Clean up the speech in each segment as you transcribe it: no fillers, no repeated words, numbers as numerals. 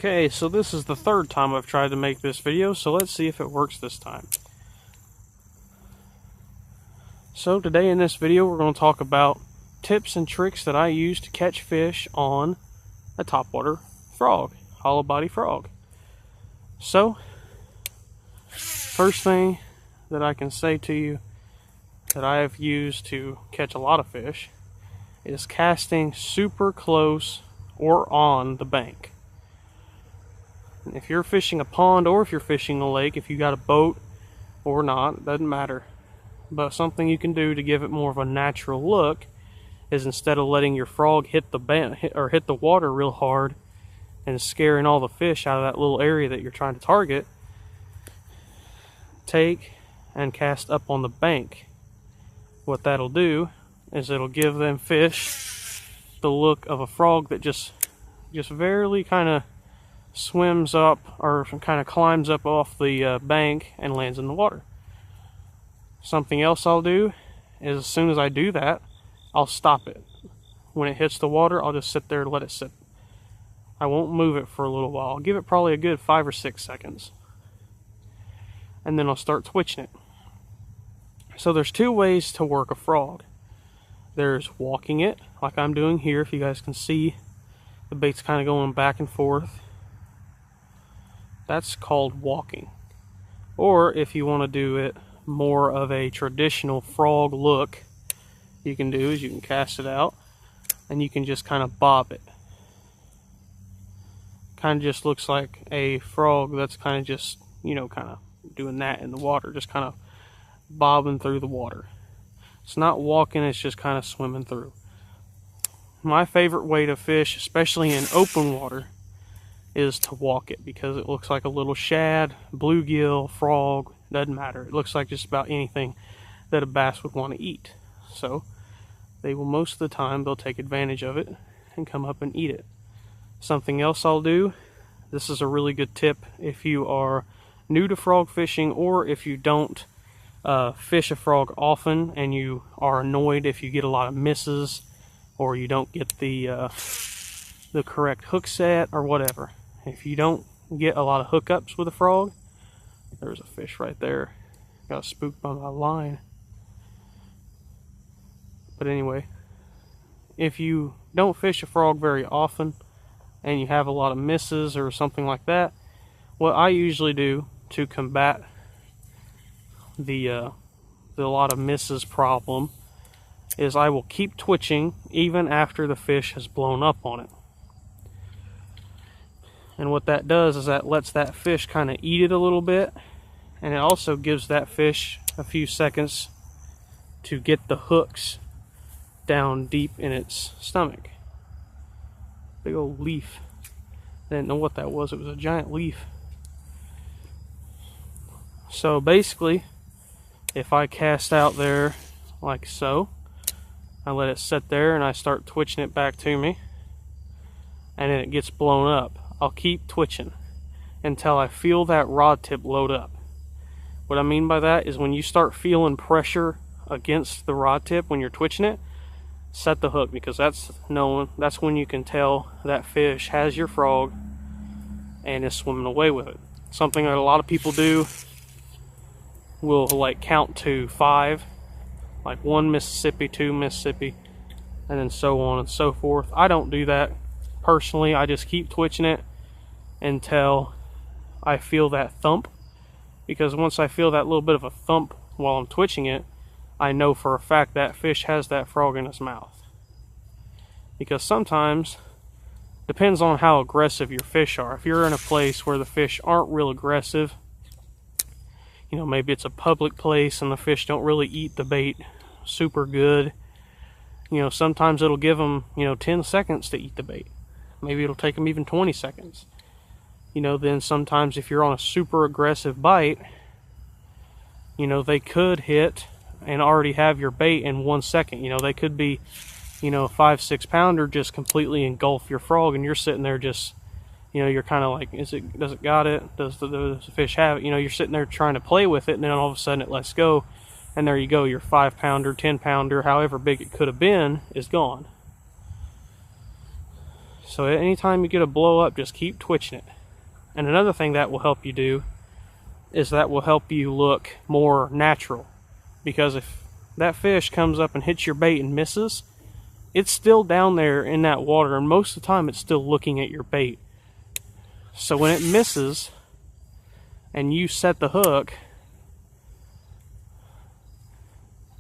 Okay, so this is the third time I've tried to make this video, so let's see if it works this time. So today in this video we're going to talk about tips and tricks that I use to catch fish on a topwater frog, hollow body frog. So, first thing that I can say to you that I have used to catch a lot of fish is casting super close or on the bank. If you're fishing a pond or if you're fishing a lake, if you got a boat or not, it doesn't matter. But something you can do to give it more of a natural look is instead of letting your frog hit the hit the water real hard and scaring all the fish out of that little area that you're trying to target, take and cast up on the bank. What that'll do is it'll give them fish the look of a frog that just barely kind of swims up or kind of climbs up off the bank and lands in the water. Something else I'll do is as soon as I do that, I'll stop it. When it hits the water, I'll just sit there and let it sit. I won't move it for a little while. I'll give it probably a good 5 or 6 seconds. And then I'll start twitching it. So there's two ways to work a frog. There's walking it, like I'm doing here. If you guys can see, the bait's kind of going back and forth. That's called walking. Or if you want to do it more of a traditional frog look, you can do is you can cast it out and you can just kind of bob it. Kind of just looks like a frog that's kind of just, you know, kind of doing that in the water, just kind of bobbing through the water. It's not walking, it's just kind of swimming through. My favorite way to fish, especially in open water, is to walk it because it looks like a little shad, bluegill, frog, doesn't matter. It looks like just about anything that a bass would want to eat. So they will, most of the time, they'll take advantage of it and come up and eat it. Something else I'll do, this is a really good tip if you are new to frog fishing or if you don't fish a frog often and you are annoyed if you get a lot of misses or you don't get the correct hook set or whatever. If you don't get a lot of hookups with a frog, there's a fish right there. Got spooked by my line. But anyway, if you don't fish a frog very often and you have a lot of misses or something like that, what I usually do to combat the lot of misses problem is I will keep twitching even after the fish has blown up on it. And what that does is that lets that fish kind of eat it a little bit, and it also gives that fish a few seconds to get the hooks down deep in its stomach. Big old leaf. I didn't know what that was. It was a giant leaf. So basically, if I cast out there like so, I let it sit there and I start twitching it back to me, and then it gets blown up. I'll keep twitching until I feel that rod tip load up. What I mean by that is when you start feeling pressure against the rod tip when you're twitching it, set the hook, because that's when you can tell that fish has your frog and is swimming away with it. Something that a lot of people do will like count to 5, like 1 Mississippi, 2 Mississippi, and then so on and so forth. I don't do that personally. I just keep twitching it until I feel that thump, because once I feel that little bit of a thump while I'm twitching it, I know for a fact that fish has that frog in its mouth. Because sometimes, depends on how aggressive your fish are. If you're in a place where the fish aren't real aggressive, you know, maybe it's a public place and the fish don't really eat the bait super good, you know, sometimes it'll give them, you know, 10 seconds to eat the bait. Maybe it'll take them even 20 seconds. You know, then sometimes if you're on a super aggressive bite, you know, they could hit and already have your bait in 1 second. You know, they could be, you know, a 5-6 pounder just completely engulf your frog, and you're sitting there just, you know, you're kind of like, does it got it? Does the fish have it? You know, you're sitting there trying to play with it, and then all of a sudden it lets go, and there you go, your 5 pounder, 10 pounder, however big it could have been, is gone. So anytime you get a blow up, just keep twitching it. And another thing that will help you do is that will help you look more natural. Because if that fish comes up and hits your bait and misses, it's still down there in that water, and most of the time it's still looking at your bait. So when it misses and you set the hook,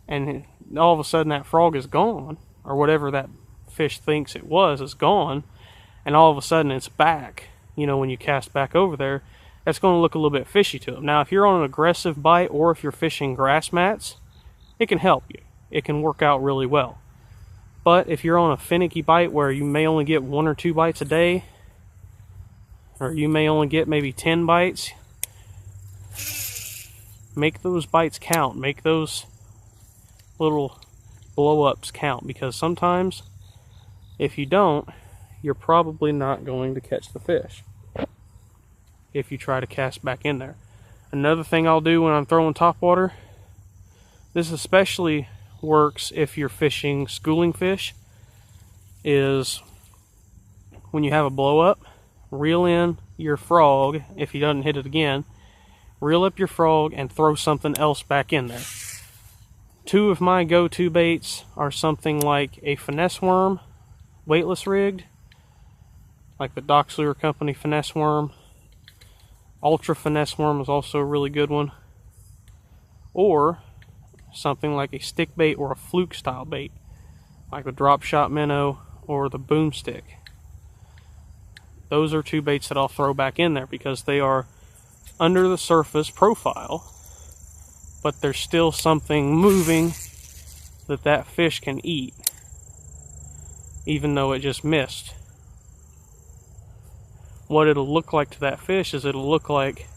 and all of a sudden that frog is gone, or whatever that fish thinks it was is gone, and all of a sudden it's back, you know, when you cast back over there, that's going to look a little bit fishy to them. Now, if you're on an aggressive bite, or if you're fishing grass mats, it can help you. It can work out really well. But if you're on a finicky bite where you may only get 1 or 2 bites a day, or you may only get maybe 10 bites, make those bites count. Make those little blow-ups count, because sometimes if you don't, you're probably not going to catch the fish if you try to cast back in there. Another thing I'll do when I'm throwing topwater, this especially works if you're fishing schooling fish, is when you have a blow-up, reel in your frog. If he doesn't hit it again, reel up your frog and throw something else back in there. 2 of my go-to baits are something like a finesse worm, weightless rigged, like the Dox Lure Company finesse worm. Ultra finesse worm is also a really good one. Or something like a stick bait or a fluke style bait, like the Drop Shot minnow or the boomstick. Those are 2 baits that I'll throw back in there because they are under the surface profile, but there's still something moving that fish can eat, even though it just missed. What it'll look like to that fish is it'll look like,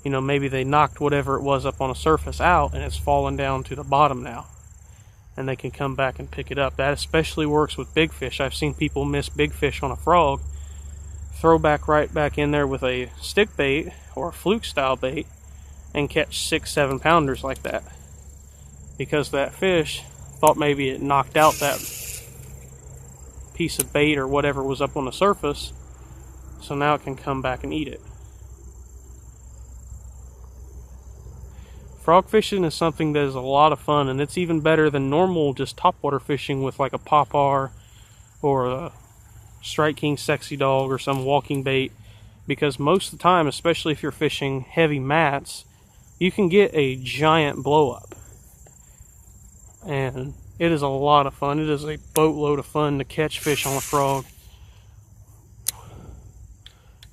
you know, maybe they knocked whatever it was up on the surface out and it's fallen down to the bottom now, and they can come back and pick it up. That especially works with big fish. I've seen people miss big fish on a frog, throw back right back in there with a stick bait or a fluke style bait, and catch 6-7 pounders like that, because that fish thought maybe it knocked out that piece of bait or whatever was up on the surface, so now it can come back and eat it. Frog fishing is something that is a lot of fun, and it's even better than normal just topwater fishing with like a popar or a Strike King Sexy Dog or some walking bait, because most of the time, especially if you're fishing heavy mats, you can get a giant blow up, and it is a lot of fun. It is a boatload of fun to catch fish on a frog.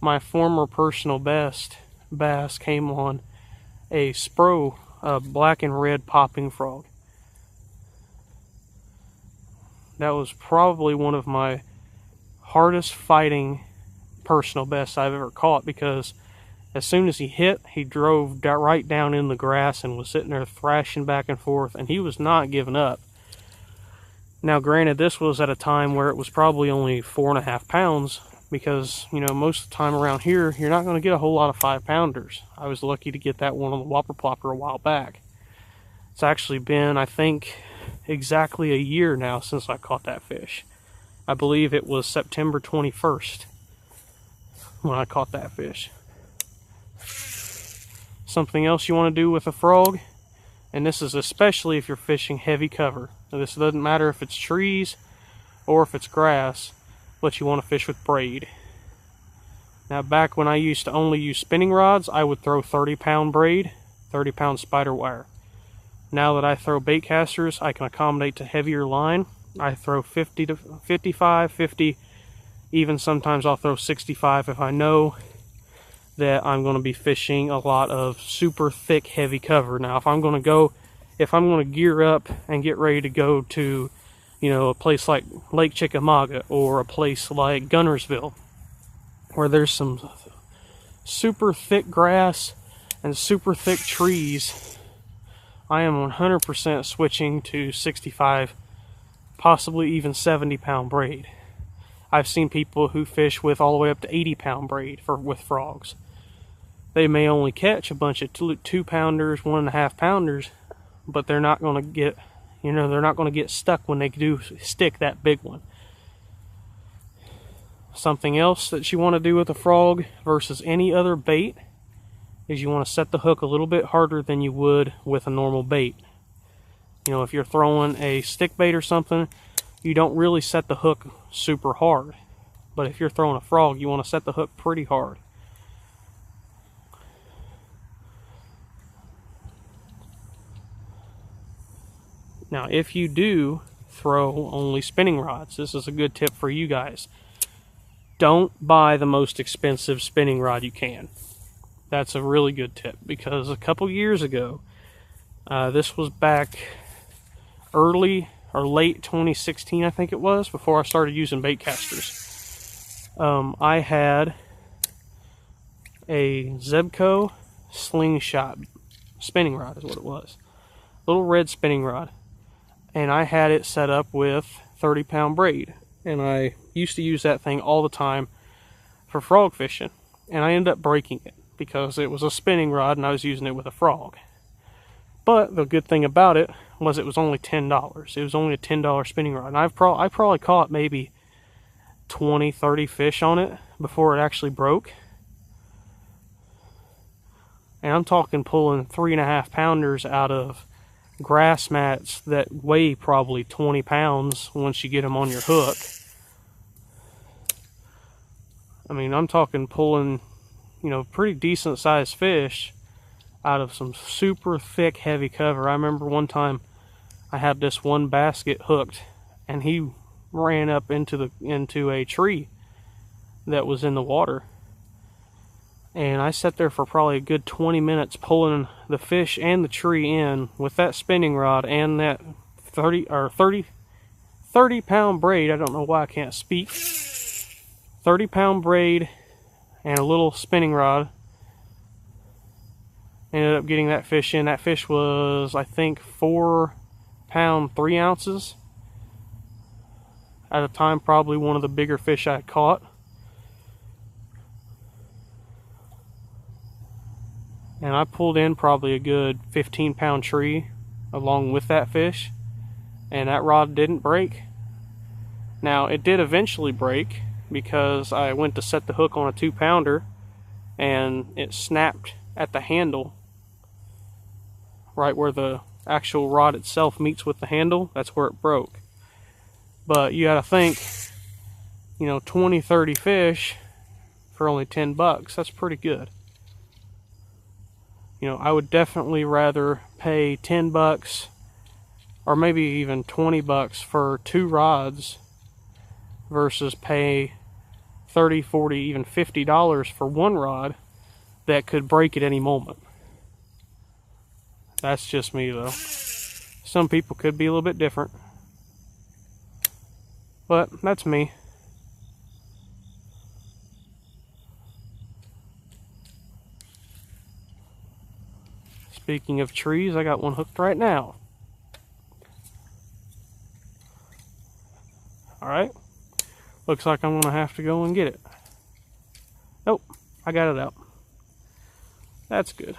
My former personal best bass came on a Spro black and red popping frog. That was probably one of my hardest fighting personal bests I've ever caught, because as soon as he hit, he drove right down in the grass and was sitting there thrashing back and forth, and he was not giving up. Now granted, this was at a time where it was probably only 4.5 pounds, because, you know, most of the time around here, you're not going to get a whole lot of 5-pounders. I was lucky to get that one on the Whopper Plopper a while back. It's actually been, I think, exactly a year now since I caught that fish. I believe it was September 21st when I caught that fish. Something else you want to do with a frog, and this is especially if you're fishing heavy cover. Now, this doesn't matter if it's trees or if it's grass, but you want to fish with braid. Now, back when I used to only use spinning rods, I would throw 30-pound braid, 30-pound spider wire. Now that I throw bait casters, I can accommodate to heavier line. I throw 50 to 55, 50, even sometimes I'll throw 65 if I know that I'm going to be fishing a lot of super thick, heavy cover. Now, if I'm going to gear up and get ready to go to, you know, a place like Lake Chickamauga or a place like Gunnersville, where there's some super thick grass and super thick trees, I am 100% switching to 65, possibly even 70-pound braid. I've seen people who fish with all the way up to 80-pound braid with frogs. They may only catch a bunch of 2-pounders, 1.5-pounders, but they're not going to get, they're not going to get stuck when they do stick that big one. Something else that you want to do with a frog versus any other bait is you want to set the hook a little bit harder than you would with a normal bait. You know, if you're throwing a stick bait or something, you don't really set the hook super hard. But if you're throwing a frog, you want to set the hook pretty hard. Now, if you do throw only spinning rods, this is a good tip for you guys. Don't buy the most expensive spinning rod you can. That's a really good tip, because a couple years ago, this was back early or late 2016, I think it was, before I started using bait casters. I had a Zebco Slingshot spinning rod is what it was. Little red spinning rod. And I had it set up with 30-pound braid. And I used to use that thing all the time for frog fishing. And I ended up breaking it because it was a spinning rod and I was using it with a frog. But the good thing about it was only $10. It was only a $10 spinning rod. And I probably caught maybe 20, 30 fish on it before it actually broke. And I'm talking pulling 3.5 pounders out of grass mats that weigh probably 20 pounds once you get them on your hook. I mean, I'm talking pulling, you know, pretty decent sized fish out of some super thick, heavy cover. I remember one time I had this one basket hooked and he ran up into a tree that was in the water. And I sat there for probably a good 20 minutes pulling the fish and the tree in with that spinning rod and that 30-pound braid. I don't know why I can't speak. 30-pound braid and a little spinning rod. Ended up getting that fish in. That fish was, I think, 4 pound 3 ounces. At the time, probably one of the bigger fish I had caught. And I pulled in probably a good 15-pound tree along with that fish. And that rod didn't break. Now, it did eventually break because I went to set the hook on a 2-pounder and it snapped at the handle. Right where the actual rod itself meets with the handle, that's where it broke. But you gotta think, you know, 20, 30 fish for only $10, that's pretty good. You know, I would definitely rather pay $10 or maybe even $20 for 2 rods versus pay $30, $40, even $50 for 1 rod that could break at any moment. That's just me, though. Some people could be a little bit different, but that's me. Speaking of trees, I got one hooked right now. Alright. Looks like I'm going to have to go and get it. Nope, I got it out. That's good.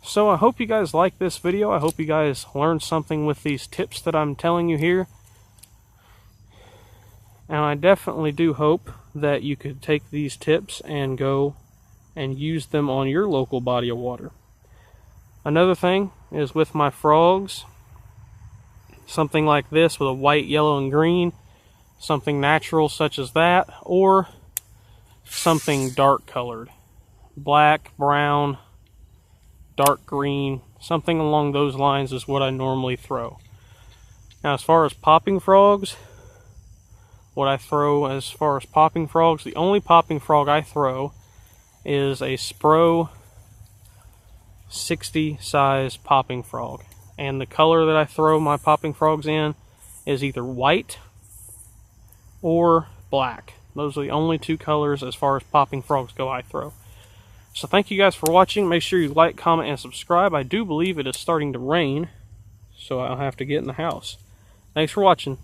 So I hope you guys like this video. I hope you guys learned something with these tips that I'm telling you here. And I definitely do hope that you could take these tips and go and use them on your local body of water. Another thing is with my frogs, something like this with a white, yellow, and green, something natural such as that, or something dark colored. Black, brown, dark green, something along those lines is what I normally throw. Now as far as popping frogs, what I throw as far as popping frogs, the only popping frog I throw is a Spro 60 size popping frog. And the color that I throw my popping frogs in is either white or black. Those are the only 2 colors as far as popping frogs go I throw. So thank you guys for watching. Make sure you like, comment, and subscribe. I do believe it is starting to rain, so I'll have to get in the house. Thanks for watching.